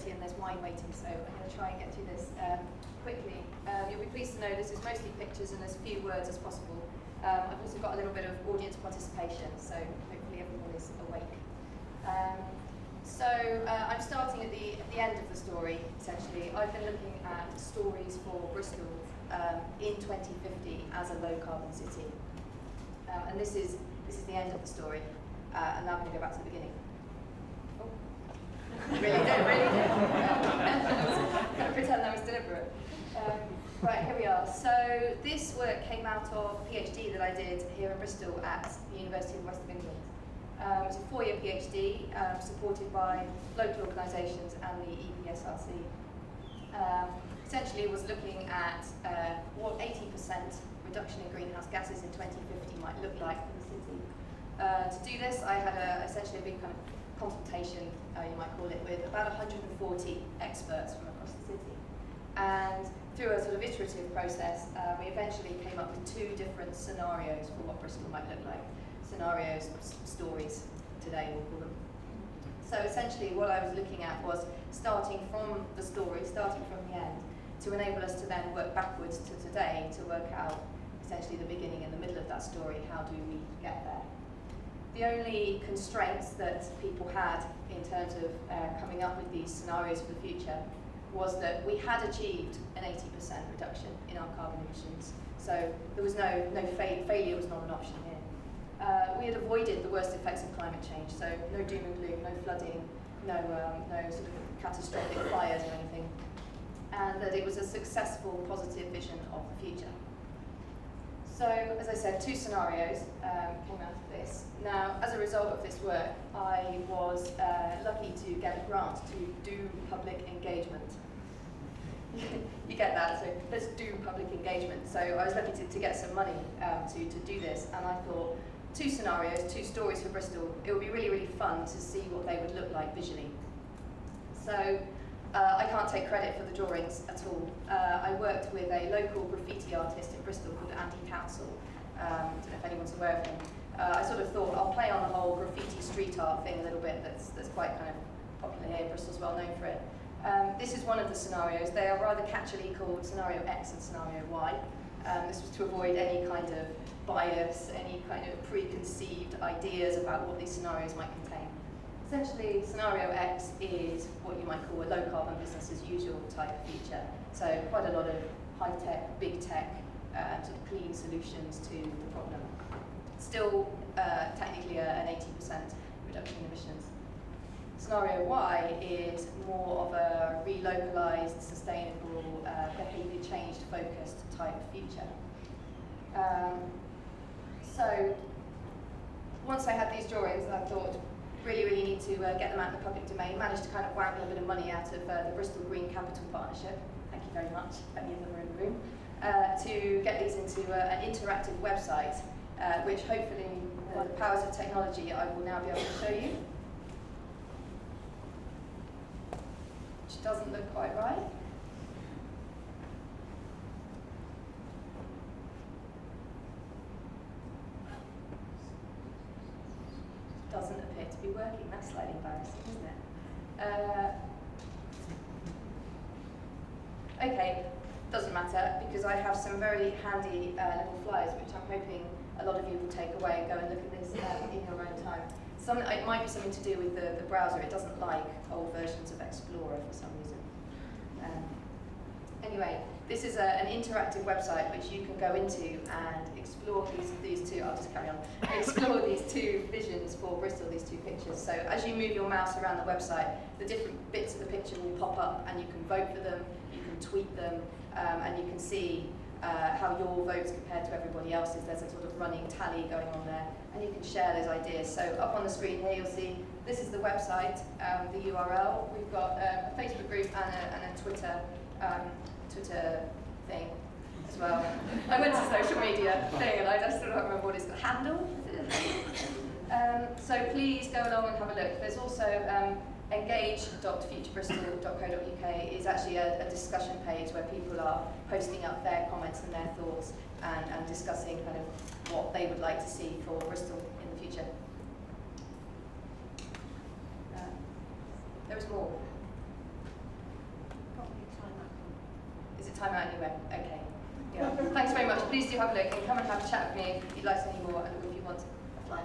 4:30 and there's wine waiting, so I'm going to try and get through this quickly. You'll be pleased to know this is mostly pictures and as few words as possible. I've also got a little bit of audience participation, so hopefully everyone is awake. I'm starting at the end of the story, essentially. I've been looking at stories for Bristol in 2050 as a low-carbon city. And this is the end of the story. And now I'm going to go back to the beginning. Oh. Really do. I'm going to pretend that was deliberate. Right, here we are. So this work came out of a PhD that I did here in Bristol at the University of the West of England. It was a 4-year PhD supported by local organisations and the EPSRC. Essentially, it was looking at what 80% reduction in greenhouse gases in 2050 might look like for the city. To do this, I had essentially a big kind of consultation, you might call it, with about 140 experts from across the city. And through a sort of iterative process, we eventually came up with 2 different scenarios for what Bristol might look like. Scenarios, stories, today we'll call them. So essentially what I was looking at was starting from the story, starting from the end, to enable us to then work backwards to today to work out essentially the beginning and the middle of that story. How do we get there? The only constraints that people had in terms of coming up with these scenarios for the future was that we had achieved an 80% reduction in our carbon emissions. So there was failure was not an option here. We had avoided the worst effects of climate change, so no doom and gloom, no flooding, no sort of catastrophic fires or anything, and that it was a successful, positive vision of the future. So, as I said, 2 scenarios came out of this. Now, as a result of this work, I was lucky to get a grant to do public engagement. You get that, so let's do public engagement. So I was lucky to get some money to do this, and I thought 2 scenarios, 2 stories for Bristol. It would be really, really fun to see what they would look like visually. So I can't take credit for the drawings at all. I worked with a local graffiti artist in Bristol called Andy Council. I don't know if anyone's aware of him. I sort of thought I'll play on the whole graffiti street art thing a little bit that's quite kind of popular here. Bristol's well known for it. This is one of the scenarios. They are rather catchily called Scenario X and Scenario Y. This was to avoid any kind of bias, any kind of preconceived ideas about what these scenarios might contain. Essentially, Scenario X is what you might call a low-carbon business as usual type of feature. So quite a lot of high-tech, big-tech, sort of clean solutions to the problem. Still technically an 80% reduction in emissions. Scenario Y is more of a relocalized, sustainable, behaviour change focused type future. So once I had these drawings, I thought really need to get them out in the public domain. Managed to kind of wangle a bit of money out of the Bristol Green Capital Partnership. Thank you very much, many of them are in the room. To get these into an interactive website, which hopefully, with the powers of technology, I will now be able to show you. Which doesn't look quite right. Doesn't appear to be working. That's slightly embarrassing, isn't it? Okay, doesn't matter, because I have some very handy little flyers which I'm hoping a lot of you will take away and go and look at this in your own time. It might be something to do with the browser. It doesn't like old versions of Explorer for some reason. Anyway, this is an interactive website which you can go into and explore these 2. I'll just carry on. Explore these 2 visions for Bristol, these 2 pictures. So as you move your mouse around the website, the different bits of the picture will pop up, and you can vote for them, you can tweet them, and you can see how your votes compare to everybody else's. There's a sort of running tally going on there, and you can share those ideas. So up on the screen here, you'll see this is the website, the URL. We've got a Facebook group and a Twitter thing as well. I went to social media thing and I just still don't remember what it's called. Handle? So please go along and have a look. There's also engage.futurebristol.co.uk is actually a discussion page where people are posting up their comments and their thoughts and discussing kind of what they would like to see for Bristol in the future. There was more. time out and you went, okay. Yeah. Thanks very much. Please do have a look and come and have a chat with me if you'd like to know more and if you want to apply.